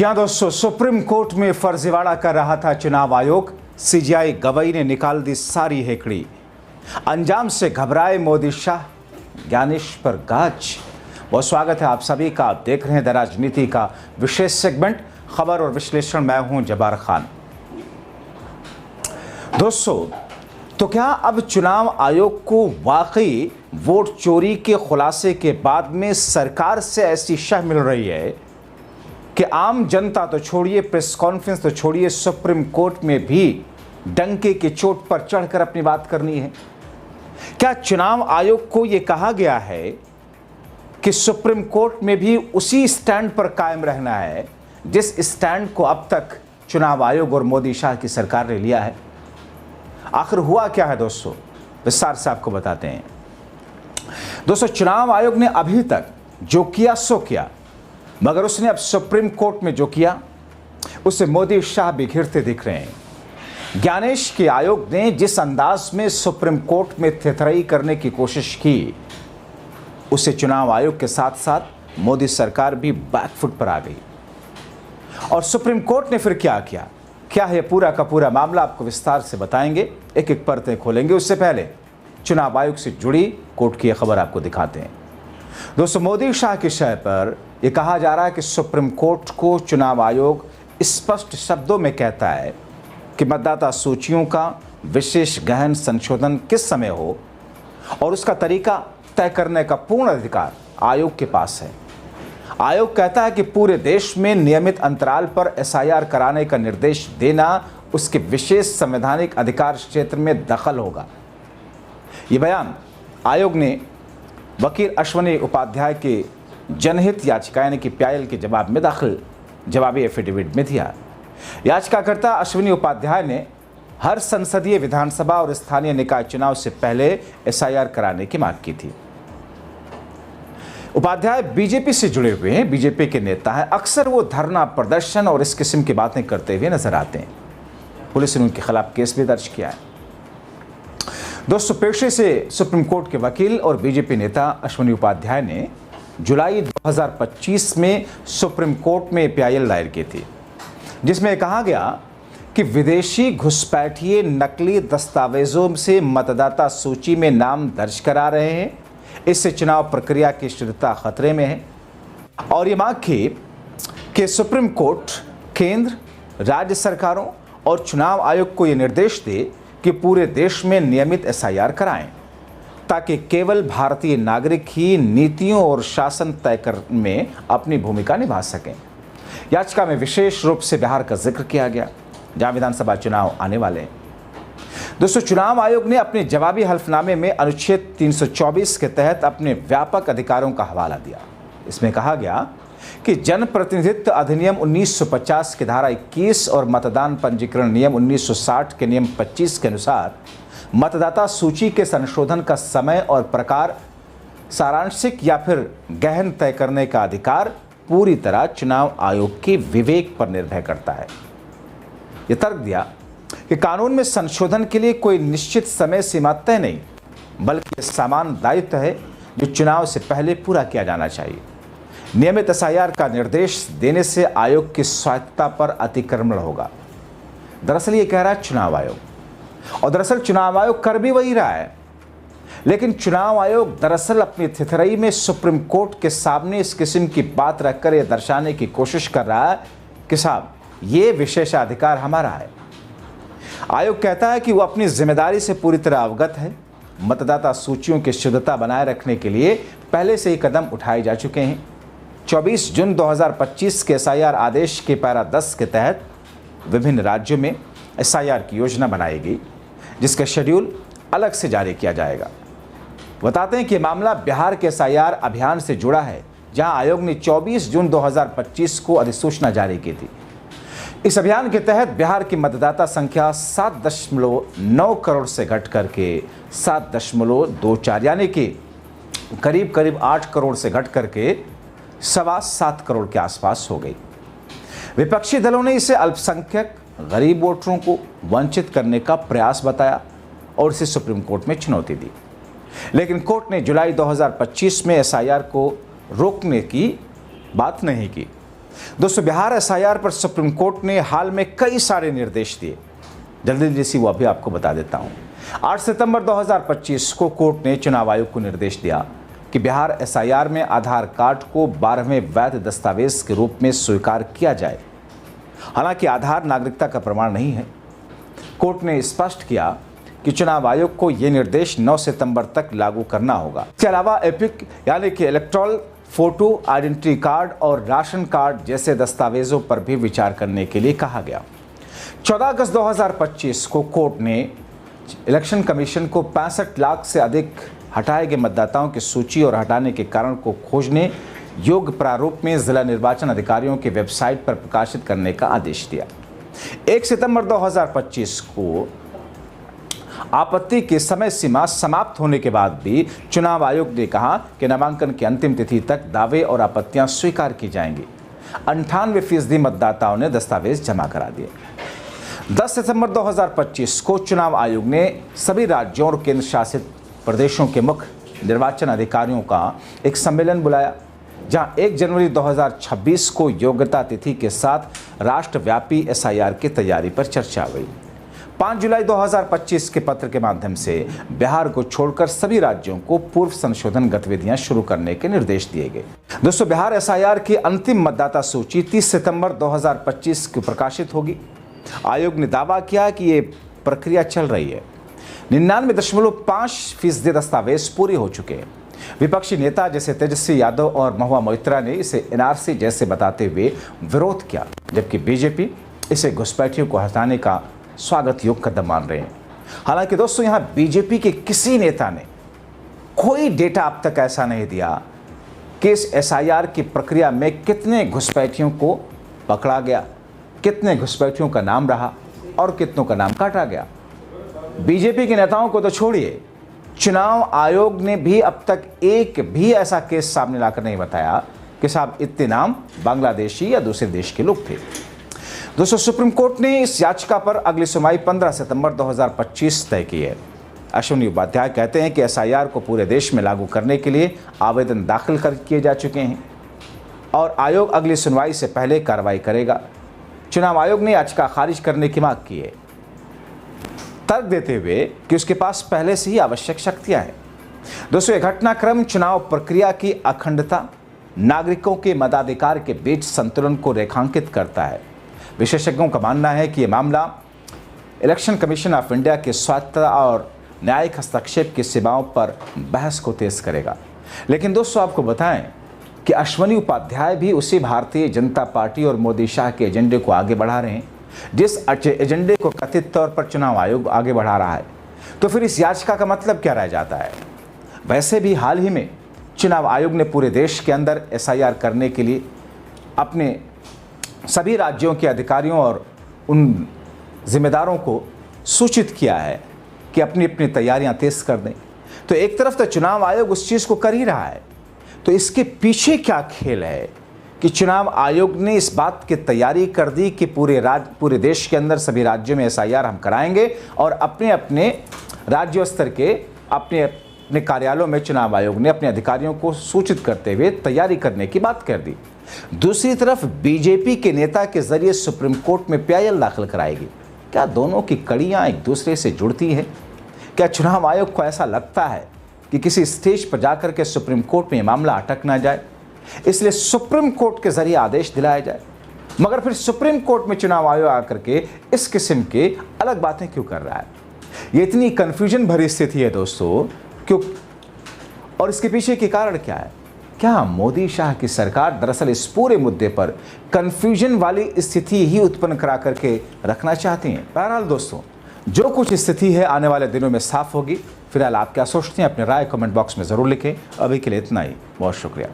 जी हां दोस्तों, supreme court में फर्जीवाड़ा कर रहा था चुनाव आयोग। सीजीआई गवई ने निकाल दी सारी हेकड़ी। अंजाम से घबराए मोदी शाह, ज्ञानेश पर गाज। बहुत स्वागत है आप सभी का। आप देख रहे हैं द राजनीति का विशेष सेगमेंट, खबर और विश्लेषण। मैं हूं जब्बार खान। दोस्तों, तो क्या अब चुनाव आयोग को वाकई वोट चोरी के खुलासे के बाद में सरकार से ऐसी शह मिल रही है कि आम जनता तो छोड़िए, प्रेस कॉन्फ्रेंस तो छोड़िए, सुप्रीम कोर्ट में भी डंके की चोट पर चढ़कर अपनी बात करनी है? क्या चुनाव आयोग को यह कहा गया है कि सुप्रीम कोर्ट में भी उसी स्टैंड पर कायम रहना है जिस स्टैंड को अब तक चुनाव आयोग और मोदी शाह की सरकार ने लिया है? आखिर हुआ क्या है दोस्तों, विस्तार से आपको बताते हैं। दोस्तों, चुनाव आयोग ने अभी तक जो किया सो किया, मगर उसने अब सुप्रीम कोर्ट में जो किया उसे मोदी शाह भी घिरते दिख रहे हैं। ज्ञानेश के आयोग ने जिस अंदाज में सुप्रीम कोर्ट में थेथराई करने की कोशिश की, उसे चुनाव आयोग के साथ साथ मोदी सरकार भी बैकफुट पर आ गई। और सुप्रीम कोर्ट ने फिर क्या किया, क्या है पूरा का पूरा मामला, आपको विस्तार से बताएंगे, एक एक परतें खोलेंगे। उससे पहले चुनाव आयोग से जुड़ी कोर्ट की खबर आपको दिखाते हैं। दोस्तों, मोदी शाह की शय पर यह कहा जा रहा है कि सुप्रीम कोर्ट को चुनाव आयोग स्पष्ट शब्दों में कहता है कि मतदाता सूचियों का विशेष गहन संशोधन किस समय हो और उसका तरीका तय करने का पूर्ण अधिकार आयोग के पास है। आयोग कहता है कि पूरे देश में नियमित अंतराल पर एसआईआर कराने का निर्देश देना उसके विशेष संवैधानिक अधिकार क्षेत्र में दखल होगा। यह बयान आयोग ने वकील अश्विनी उपाध्याय के जनहित याचिका यानी कि पीआईएल के जवाब में दाखिल जवाबी एफिडेविट में दिया। याचिकाकर्ता अश्विनी उपाध्याय ने हर संसदीय, विधानसभा और स्थानीय निकाय चुनाव से पहले एसआईआर कराने की मांग की थी। उपाध्याय बीजेपी से जुड़े हुए हैं, बीजेपी के नेता हैं। अक्सर वो धरना प्रदर्शन और इस किस्म की बातें करते हुए नजर आते हैं। पुलिस ने उनके खिलाफ केस भी दर्ज किया है। दोस्तों, पेशे से सुप्रीम कोर्ट के वकील और बीजेपी नेता अश्विनी उपाध्याय ने जुलाई 2025 में सुप्रीम कोर्ट में पीआईएल दायर की थी, जिसमें कहा गया कि विदेशी घुसपैठिए नकली दस्तावेजों से मतदाता सूची में नाम दर्ज करा रहे हैं। इससे चुनाव प्रक्रिया की शुद्धता खतरे में है। और ये मांग की कि सुप्रीम कोर्ट केंद्र, राज्य सरकारों और चुनाव आयोग को ये निर्देश दे कि पूरे देश में नियमित एसआईआर कराएं, ताकि केवल भारतीय नागरिक ही नीतियों और शासन तय करने में अपनी भूमिका निभा सकें। याचिका में विशेष रूप से बिहार का जिक्र किया गया, जहां विधानसभा चुनाव आने वाले हैं। दोस्तों, चुनाव आयोग ने अपने जवाबी हल्फनामे में अनुच्छेद 324 के तहत अपने व्यापक अधिकारों का हवाला दिया। इसमें कहा गया कि जनप्रतिनिधित्व अधिनियम 1950 की धारा 21 और मतदान पंजीकरण नियम 1960 के नियम 25 के अनुसार मतदाता सूची के संशोधन का समय और प्रकार सारांशिक या फिर गहन तय करने का अधिकार पूरी तरह चुनाव आयोग के विवेक पर निर्भर करता है। यह तर्क दिया कि कानून में संशोधन के लिए कोई निश्चित समय सीमा तय नहीं, बल्कि समान दायित्व है जो चुनाव से पहले पूरा किया जाना चाहिए। नियमित एसआईआर का निर्देश देने से आयोग की स्वायत्तता पर अतिक्रमण होगा। दरअसल ये कह रहा है चुनाव आयोग, और दरअसल चुनाव आयोग कर भी वही रहा है। लेकिन चुनाव आयोग दरअसल अपनी थिथराई में सुप्रीम कोर्ट के सामने इस किस्म की बात रखकर यह दर्शाने की कोशिश कर रहा है कि साहब, ये विशेषाधिकार हमारा है। आयोग कहता है कि वो अपनी जिम्मेदारी से पूरी तरह अवगत है। मतदाता सूचियों की शुद्धता बनाए रखने के लिए पहले से ही कदम उठाए जा चुके हैं। 24 जून 2025 के एसआईआर आदेश के पैरा 10 के तहत विभिन्न राज्यों में एसआईआर की योजना बनाई गई, जिसका शेड्यूल अलग से जारी किया जाएगा। बताते हैं कि मामला बिहार के एसआईआर अभियान से जुड़ा है, जहां आयोग ने 24 जून 2025 को अधिसूचना जारी की थी। इस अभियान के तहत बिहार की मतदाता संख्या 7.9 करोड़ से घट करके 7.24 यानी कि करीब करीब 8 करोड़ से घट करके 7.25 करोड़ के आसपास हो गई। विपक्षी दलों ने इसे अल्पसंख्यक गरीब वोटरों को वंचित करने का प्रयास बताया और इसे सुप्रीम कोर्ट में चुनौती दी। लेकिन कोर्ट ने जुलाई 2025 में एसआईआर को रोकने की बात नहीं की। दोस्तों, बिहार एसआईआर पर सुप्रीम कोर्ट ने हाल में कई सारे निर्देश दिए। जल्दी जल्दी से वो अभी आपको बता देता हूं। 8 सितंबर 2025 को कोर्ट ने चुनाव आयोग को निर्देश दिया कि बिहार एसआईआर में आधार कार्ड को 12वें वैध दस्तावेज के रूप में स्वीकार किया जाए। हालांकि आधार नागरिकता का प्रमाण नहीं है। कोर्ट ने स्पष्ट किया कि चुनाव आयोग को यह निर्देश 9 सितंबर तक लागू करना होगा। इसके अलावा एपिक यानी कि इलेक्टोरल फोटो, आइडेंटिटी कार्ड और राशन कार्ड जैसे दस्तावेजों पर भी विचार करने के लिए कहा गया। 14 अगस्त 2025 को कोर्ट ने इलेक्शन कमीशन को 65 लाख से अधिक हटाए गए मतदाताओं की सूची और हटाने के कारण को खोजने योग्य प्रारूप में जिला निर्वाचन अधिकारियों की वेबसाइट पर प्रकाशित करने का आदेश दिया। 1 सितंबर 2025 को आपत्ति की समय सीमा समाप्त होने के बाद भी चुनाव आयोग ने कहा कि नामांकन की अंतिम तिथि तक दावे और आपत्तियां स्वीकार की जाएंगी। 98% मतदाताओं ने दस्तावेज जमा करा दिए। 10 सितंबर 2025 को चुनाव आयोग ने सभी राज्यों और केंद्र शासित प्रदेशों के मुख्य निर्वाचन अधिकारियों का एक सम्मेलन बुलाया, जहां 1 जनवरी 2026 को योग्यता तिथि के साथ राष्ट्रव्यापी एसआईआर की तैयारी पर चर्चा हुई। 5 जुलाई 2025 के पत्र के माध्यम से बिहार को छोड़कर सभी राज्यों को पूर्व संशोधन गतिविधियां शुरू करने के निर्देश दिए गए। दोस्तों, बिहार एसआईआर की अंतिम मतदाता सूची 30 सितंबर 2025 को प्रकाशित होगी। आयोग ने दावा किया कि ये प्रक्रिया चल रही है। 99.5% दस्तावेज पूरे हो चुके हैं। विपक्षी नेता जैसे तेजस्वी यादव और महुआ मोइत्रा ने इसे एनआरसी जैसे बताते हुए विरोध किया, जबकि बीजेपी इसे घुसपैठियों को हटाने का स्वागत योग्य कदम मान रहे हैं। हालांकि दोस्तों, यहां बीजेपी के किसी नेता ने कोई डेटा अब तक ऐसा नहीं दिया कि इस एसआईआर की प्रक्रिया में कितने घुसपैठियों को पकड़ा गया, कितने घुसपैठियों का नाम रहा और कितनों का नाम काटा गया। बीजेपी के नेताओं को तो छोड़िए, चुनाव आयोग ने भी अब तक एक भी ऐसा केस सामने लाकर नहीं बताया कि साहब इतने नाम बांग्लादेशी या दूसरे देश के लोग थे। दोस्तों, सुप्रीम कोर्ट ने इस याचिका पर अगली सुनवाई 15 सितंबर 2025 तय की है। अश्विनी उपाध्याय कहते हैं कि एसआईआर को पूरे देश में लागू करने के लिए आवेदन दाखिल किए जा चुके हैं और आयोग अगली सुनवाई से पहले कार्रवाई करेगा। चुनाव आयोग ने याचिका खारिज करने की मांग की है, तर्क देते हुए कि उसके पास पहले से ही आवश्यक शक्तियां हैं। दोस्तों, यह घटनाक्रम चुनाव प्रक्रिया की अखंडता, नागरिकों के मताधिकार के बीच संतुलन को रेखांकित करता है। विशेषज्ञों का मानना है कि यह मामला इलेक्शन कमीशन ऑफ इंडिया के स्वायत्तता और न्यायिक हस्तक्षेप की सीमाओं पर बहस को तेज करेगा। लेकिन दोस्तों, आपको बताएं कि अश्विनी उपाध्याय भी उसी भारतीय जनता पार्टी और मोदी शाह के एजेंडे को आगे बढ़ा रहे हैं, जिस एजेंडे को कथित तौर पर चुनाव आयोग आगे बढ़ा रहा है। तो फिर इस याचिका का मतलब क्या रह जाता है? वैसे भी हाल ही में चुनाव आयोग ने पूरे देश के अंदर एसआईआर करने के लिए अपने सभी राज्यों के अधिकारियों और उन जिम्मेदारों को सूचित किया है कि अपनी अपनी तैयारियां तेज कर दें। तो एक तरफ तो चुनाव आयोग उस चीज़ को कर ही रहा है, तो इसके पीछे क्या खेल है कि चुनाव आयोग ने इस बात की तैयारी कर दी कि पूरे देश के अंदर सभी राज्यों में एसआईआर हम कराएंगे और अपने अपने राज्य स्तर के अपने कार्यालयों में चुनाव आयोग ने अपने अधिकारियों को सूचित करते हुए तैयारी करने की बात कर दी। दूसरी तरफ बीजेपी के नेता के जरिए सुप्रीम कोर्ट में पीआईएल दाखिल कराएगी। क्या दोनों की कड़ियां एक दूसरे से जुड़ती हैं? क्या चुनाव आयोग को ऐसा लगता है कि किसी स्टेज पर जाकर के सुप्रीम कोर्ट में यह मामला अटक ना जाए, इसलिए सुप्रीम कोर्ट के जरिए आदेश दिलाया जाए? मगर फिर सुप्रीम कोर्ट में चुनाव आयोग आकर के इस किस्म के अलग बातें क्यों कर रहा है? ये इतनी कंफ्यूजन भरी स्थिति है दोस्तों, क्यों? और इसके पीछे के कारण क्या है? क्या मोदी शाह की सरकार दरअसल इस पूरे मुद्दे पर कंफ्यूजन वाली स्थिति ही उत्पन्न करा करके रखना चाहती हैं? बहरहाल दोस्तों, जो कुछ स्थिति है आने वाले दिनों में साफ होगी। फिलहाल आप क्या सोचते हैं? अपनी राय कमेंट बॉक्स में ज़रूर लिखें। अभी के लिए इतना ही, बहुत शुक्रिया।